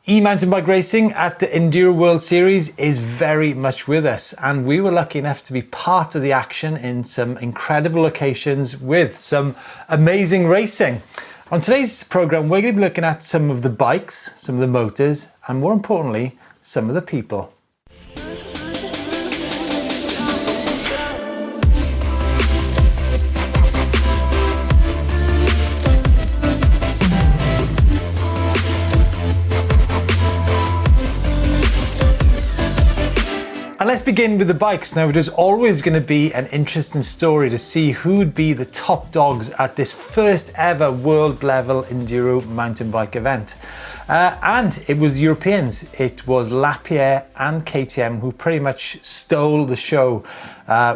E-mountain bike racing at the Enduro World Series is very much with us, and we were lucky enough to be part of the action in some incredible locations with some amazing racing. On today's program, we're going to be looking at some of the bikes, some of the motors, and more importantly, some of the people. And let's begin with the bikes. Now, there's always going to be an interesting story to see who would be the top dogs at this first ever world level enduro mountain bike event. And it was Europeans. It was Lapierre and KTM who pretty much stole the show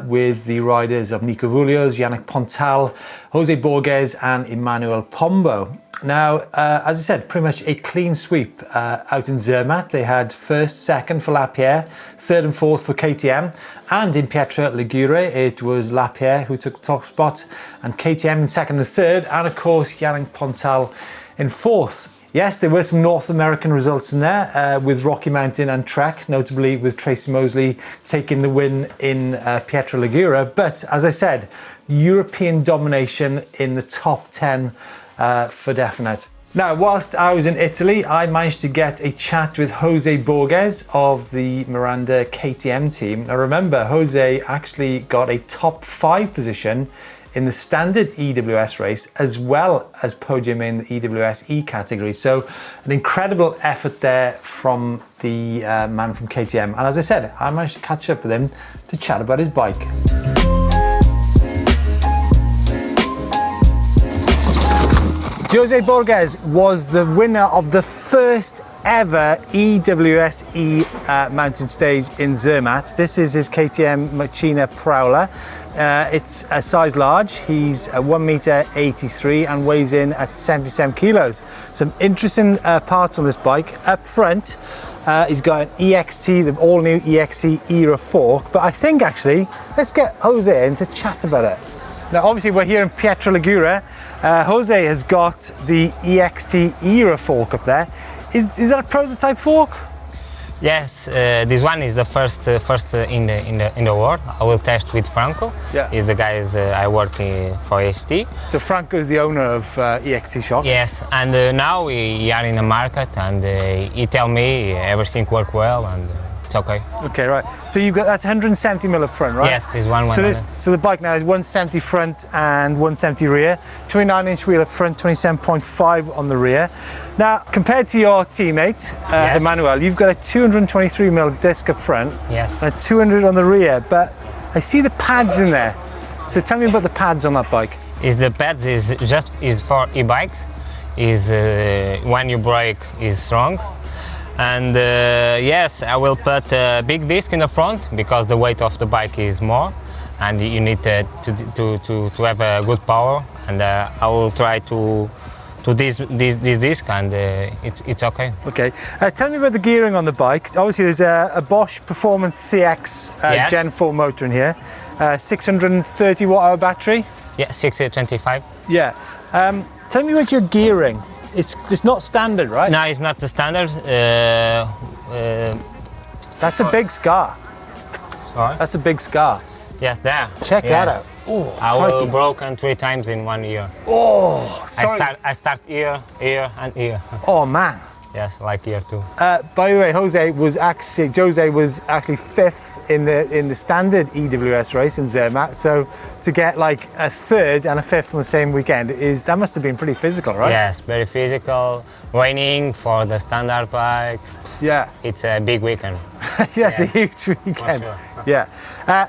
with the riders of Nico Vullios, Yannick Pontal, Jose Borges and Emmanuel Pombo. Now, as I said, pretty much a clean sweep out in Zermatt. They had first, second for Lapierre, third and fourth for KTM. And in Pietra, Ligure, it was Lapierre who took the top spot and KTM in second and third. And of course, Yannick Pontal in fourth. Yes, there were some North American results in there with Rocky Mountain and Trek, notably with Tracy Mosley taking the win in Pietra Ligure. But as I said, European domination in the top 10 for definite. Now, whilst I was in Italy, I managed to get a chat with Jose Borges of the Miranda KTM team. Now remember, Jose actually got a top 5 position in the standard EWS race, as well as podium in the EWS-E category. So an incredible effort there from the man from KTM. And as I said, I managed to catch up with him to chat about his bike. Jose Borges was the winner of the first ever EWS-E mountain stage in Zermatt. This is his KTM Machina Prowler. It's a size large. He's 1.83 m and weighs in at 77 kilos. Some interesting parts on this bike. Up front, he's got an EXT, the all-new EXT era fork. But I think actually, let's get Jose in to chat about it. Now, obviously, we're here in Pietra Ligure. Jose has got the EXT era fork up there. Is that a prototype fork? Yes, this one is the first in the world. I will test with Franco. Yeah. He's the guys I work for ST. So Franco is the owner of EXT Shop. Yes, and now we are in the market, and he tell me everything work well, and it's okay. Okay, right. So you've got, that's 170 mil up front, right? Yes, this one. So the bike now is 170 front and 170 rear, 29-inch wheel up front, 27.5 on the rear. Now, compared to your teammate, yes, Emmanuel, you've got a 223 mil disc up front, yes, and a 200 on the rear, but I see the pads in there. So tell me about the pads on that bike. The pads is for e-bikes. When you brake is strong. And yes, I will put a big disc in the front because the weight of the bike is more, and you need to have a good power. And I will try to this disc, and it's okay. Okay. Tell me about the gearing on the bike. Obviously, there's a Bosch Performance CX yes, Gen 4 motor in here, 630 watt-hour battery. Yeah, 625. Yeah. Tell me about your gearing. It's not standard, right? No, it's not the standard. That's a big scar. Sorry? That's a big scar. Yes, there. Check yes, that out. Oh, I was broken 3 times in 1 year. Oh, sorry. I start here, and here. Oh man. Yes, like here too. By the way, Jose was actually 5th in the standard EWS race in Zermatt. So to get like a 3rd and a 5th on the same weekend that must have been pretty physical, right? Yes, very physical. Raining for the standard bike. Yeah. It's a big weekend. Yes, a huge weekend. Sure. Yeah.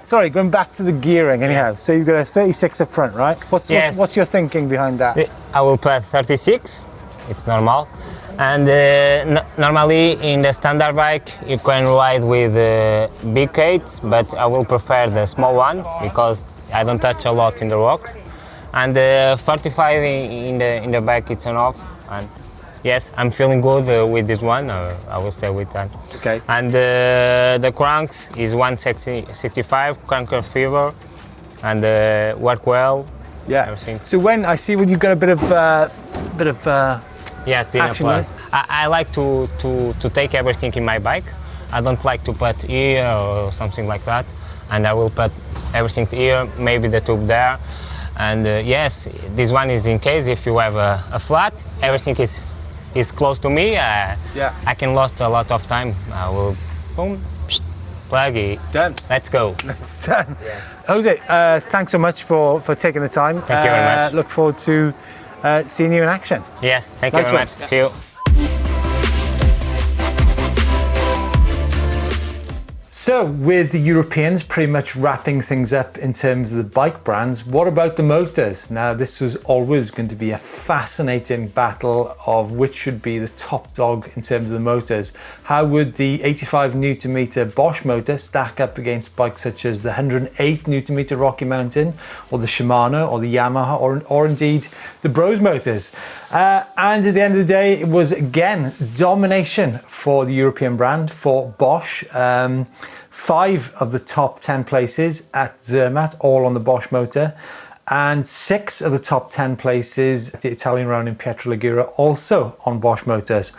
Sorry, going back to the gearing anyhow. Yes. So you've got a 36 up front, right? What's your thinking behind that? I will put 36. It's normal. And normally in the standard bike you can ride with big gates, but I will prefer the small one because I don't touch a lot in the rocks. And 45 in the back it's enough. And yes, I'm feeling good with this one. I will stay with that. Okay. And the cranks is 165 cranker fever, and work well. Yeah. Everything. So when you've got a bit of yes, action, right? I like to take everything in my bike. I don't like to put here or something like that, and I will put everything here, maybe the tube there. And yes, this one is in case if you have a flat, everything is close to me. I can lose a lot of time. I will boom, plug it. Done. Let's go. It's done. Yes. Jose, thanks so much for taking the time. Thank you very much. Look forward to seeing you in action. Yes, thank you very much. See you. So, with the Europeans pretty much wrapping things up in terms of the bike brands, what about the motors? Now, this was always going to be a fascinating battle of which should be the top dog in terms of the motors. How would the 85 Newton meter Bosch motor stack up against bikes such as the 108 Newton meter Rocky Mountain, or the Shimano, or the Yamaha, or indeed the Bros motors? And at the end of the day, it was again domination for the European brand, for Bosch. 5 of the top 10 places at Zermatt, all on the Bosch motor, and 6 of the top 10 places at the Italian round in Pietra, Ligure, also on Bosch motors.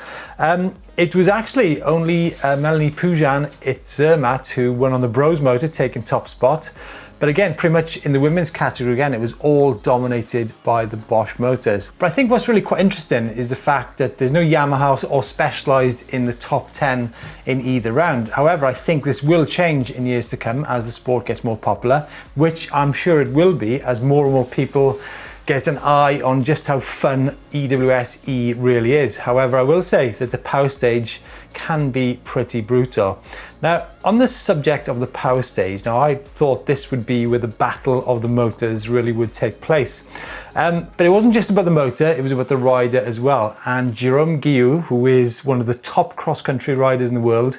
It was actually only Melanie Pujan at Zermatt who won on the Bros motor, taking top spot. But again, pretty much in the women's category, again, it was all dominated by the Bosch motors. But I think what's really quite interesting is the fact that there's no Yamaha or Specialized in the top 10 in either round. However, I think this will change in years to come as the sport gets more popular, which I'm sure it will be as more and more people get an eye on just how fun EWS-E really is. However, I will say that the power stage can be pretty brutal. Now, on the subject of the power stage, now I thought this would be where the battle of the motors really would take place. But it wasn't just about the motor, it was about the rider as well. And Jérôme Guillou, who is one of the top cross-country riders in the world,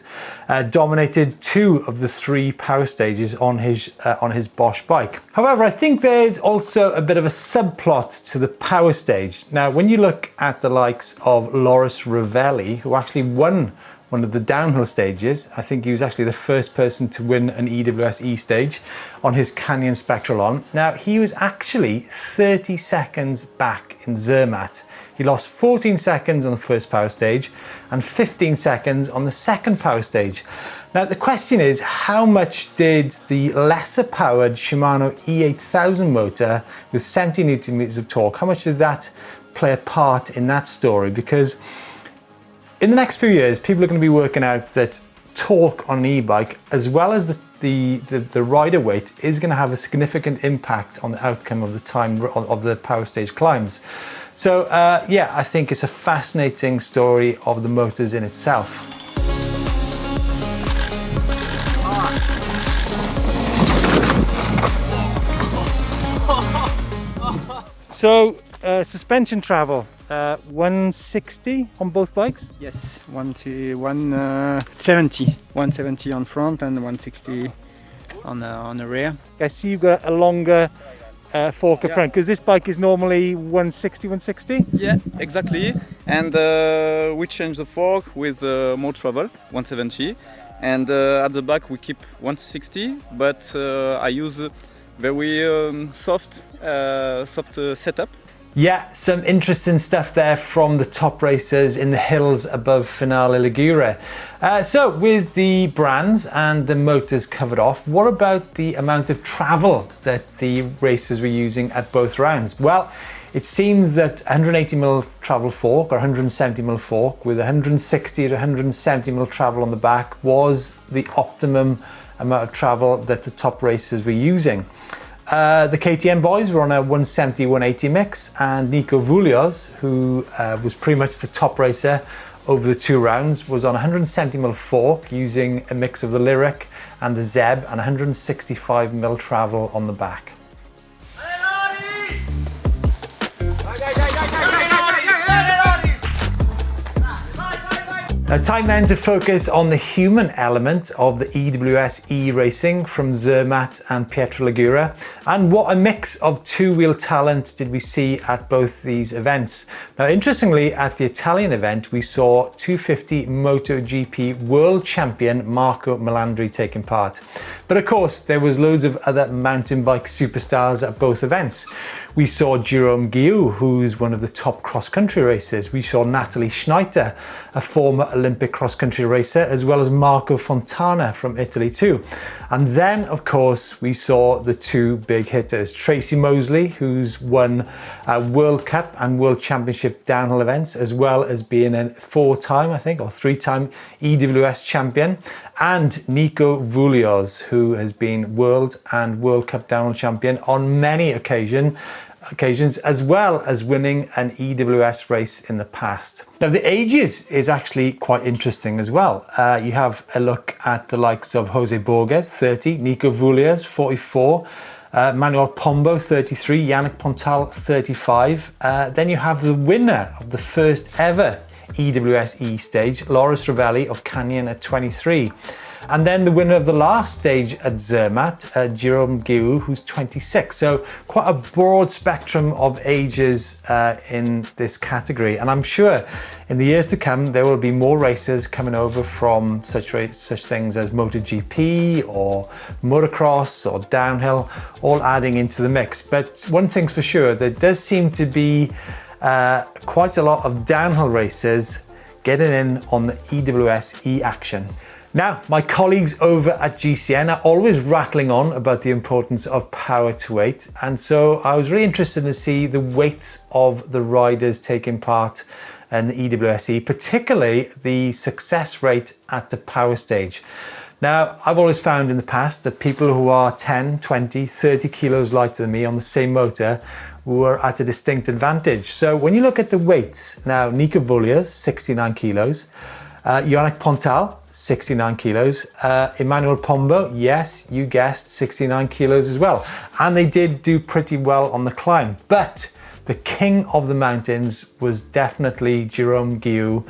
dominated 2 of the 3 power stages on his Bosch bike. However, I think there's also a bit of a subplot to the power stage. Now, when you look at the likes of Loris Ravelli, who actually won one of the downhill stages. I think he was actually the first person to win an EWS-E stage on his Canyon Spectralon. Now, he was actually 30 seconds back in Zermatt. He lost 14 seconds on the first power stage and 15 seconds on the second power stage. Now, the question is, how much did the lesser powered Shimano E8000 motor with 70 Newton meters of torque, how much did that play a part in that story? Because in the next few years, people are going to be working out that torque on an e-bike, as well as the rider weight, is going to have a significant impact on the outcome of the time of the power stage climbs. So yeah, I think it's a fascinating story of the motors in itself. So suspension travel. 160 on both bikes? Yes, 170 on front and 160 on the rear. I see you've got a longer fork up front, because this bike is normally 160. Yeah, exactly. And we change the fork with more travel, 170. And at the back we keep 160, but I use very soft setup. Yeah, some interesting stuff there from the top racers in the hills above Finale Ligure. So with the brands and the motors covered off, what about the amount of travel that the racers were using at both rounds? Well, it seems that 180mm travel fork or 170mm fork with 160 to 170mm travel on the back was the optimum amount of travel that the top racers were using. The KTM boys were on a 170-180 mix, and Nico Voulios, who was pretty much the top racer over the 2 rounds, was on a 170mm fork using a mix of the Lyric and the Zeb, and 165mm travel on the back. Now, time then to focus on the human element of the EWS-E racing from Zermatt and Pietra Ligure, and what a mix of two-wheel talent did we see at both these events. Now, interestingly, at the Italian event, we saw 250 MotoGP world champion Marco Melandri taking part. But of course, there was loads of other mountain bike superstars at both events. We saw Jérôme Guillou, who's one of the top cross-country racers. We saw Natalie Schneider, a former Olympic cross-country racer, as well as Marco Fontana from Italy too. And then, of course, we saw the two big hitters. Tracy Mosley, who's won World Cup and World Championship downhill events, as well as being a four-time, I think, or three-time EWS champion. And Nico Voulios, who has been World and World Cup downhill champion on many occasions, as well as winning an EWS race in the past. Now, the ages is actually quite interesting as well. You have a look at the likes of Jose Borges, 30, Nico Voulios, 44, Manuel Pombo, 33, Yannick Pontal, 35. Then you have the winner of the first ever EWS-E stage, Loris Ravelli of Canyon at 23. And then the winner of the last stage at Zermatt, Jérôme Guillou, who's 26. So quite a broad spectrum of ages in this category. And I'm sure in the years to come, there will be more racers coming over from such things as MotoGP or Motocross or downhill, all adding into the mix. But one thing's for sure, there does seem to be quite a lot of downhill racers getting in on the EWS-E action. Now, my colleagues over at GCN are always rattling on about the importance of power to weight, and so I was really interested to see the weights of the riders taking part in the EWS-E, particularly the success rate at the power stage. Now, I've always found in the past that people who are 10, 20, 30 kilos lighter than me on the same motor were at a distinct advantage. So when you look at the weights, now Nico Voulios, 69 kilos, Yannick Pontal, 69 kilos, Emmanuel Pombo, yes, you guessed, 69 kilos as well. And they did do pretty well on the climb. But the king of the mountains was definitely Jérôme Guillou,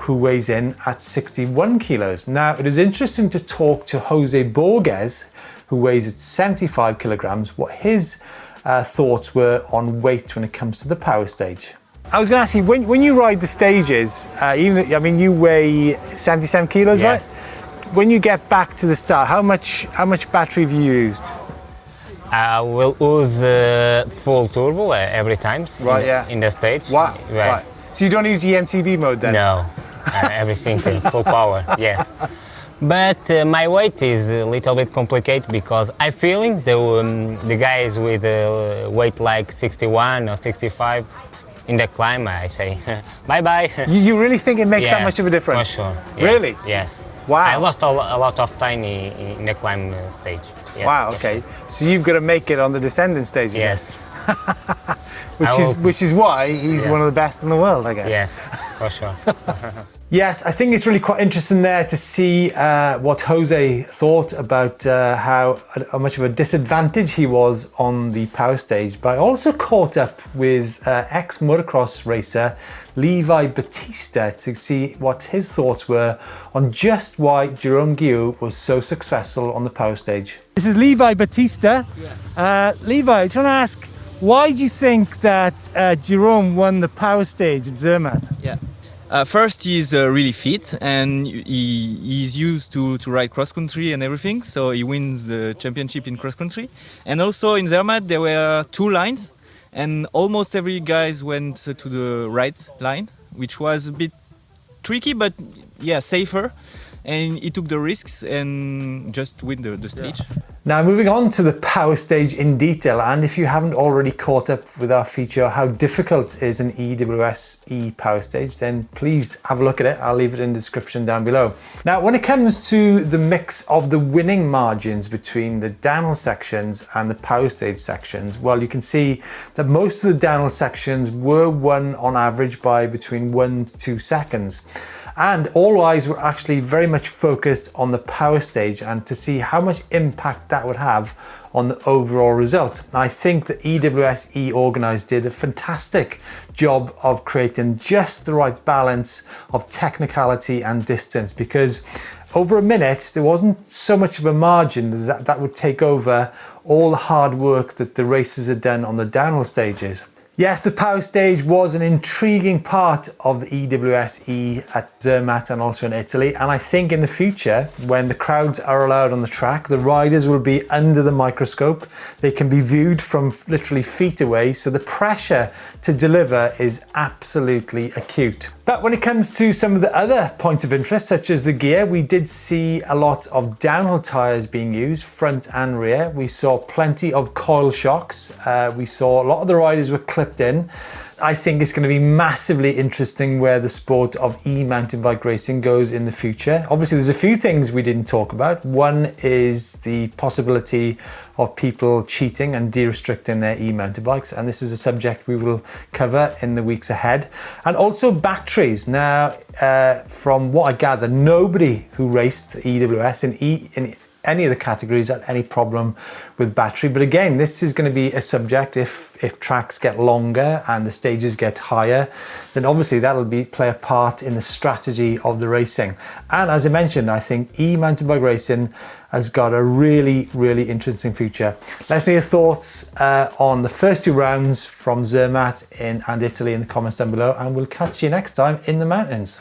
who weighs in at 61 kilos. Now, it is interesting to talk to Jose Borges, who weighs at 75 kilograms, what his thoughts were on weight when it comes to the power stage. I was going to ask you, when you ride the stages, you weigh 77 kilos, yes, right? When you get back to the start, how much battery have you used? I will use full turbo every time in the stage. Wow. Yes. Right. So you don't use eMTB mode then? No, everything full power, yes. But my weight is a little bit complicated because I feeling the guys with weight like 61 or 65, in the climb, I say, bye-bye. You really think it makes yes, that much of a difference? For sure. Yes, really? Yes. Wow. I lost a lot of time in the climb stage. Yes, wow, okay. So you've got to make it on the descending stages. Yes. Which is why he's one of the best in the world, I guess. Yes, for sure. Yes, I think it's really quite interesting there to see what Jose thought about how much of a disadvantage he was on the power stage. But I also caught up with ex-motocross racer Levi Battista to see what his thoughts were on just why Jérôme Guillou was so successful on the power stage. This is Levi Battista. Yeah. Levi, I'm trying to ask, why do you think that Jérôme won the power stage at Zermatt? Yeah. First, he's really fit and he's used to ride cross-country and everything, so he wins the championship in cross-country. And also in Zermatt there were two lines and almost every guys went to the right line, which was a bit tricky but yeah, safer. And he took the risks and just win the stage. Yeah. Now moving on to the power stage in detail, and if you haven't already caught up with our feature how difficult is an EWS-E power stage, then please have a look at it. I'll leave it in the description down below. Now when it comes to the mix of the winning margins between the downhill sections and the power stage sections, well, you can see that most of the downhill sections were won on average by between 1 to 2 seconds. And all eyes were actually very much focused on the power stage and to see how much impact that would have on the overall result. I think the EWS-E organised did a fantastic job of creating just the right balance of technicality and distance, because over a minute there wasn't so much of a margin that would take over all the hard work that the racers had done on the downhill stages. Yes, the power stage was an intriguing part of the EWS-E at Zermatt and also in Italy, and I think in the future, when the crowds are allowed on the track, the riders will be under the microscope. They can be viewed from literally feet away, so the pressure to deliver is absolutely acute. But when it comes to some of the other points of interest, such as the gear, we did see a lot of downhill tyres being used, front and rear. We saw plenty of coil shocks. We saw a lot of the riders were clipped in. I think it's going to be massively interesting where the sport of e-mountain bike racing goes in the future. Obviously, there's a few things we didn't talk about. One is the possibility of people cheating and de-restricting their e-mountain bikes, and this is a subject we will cover in the weeks ahead. And also batteries. Now, from what I gather, nobody who raced EWS in any of the categories had any problem with battery. But again, this is going to be a subject if tracks get longer and the stages get higher, then obviously that'll play a part in the strategy of the racing. And as I mentioned, I think e-mountain bike racing has got a really, really interesting future. Let us know your thoughts on the first 2 rounds from Zermatt and Italy in the comments down below, and we'll catch you next time in the mountains.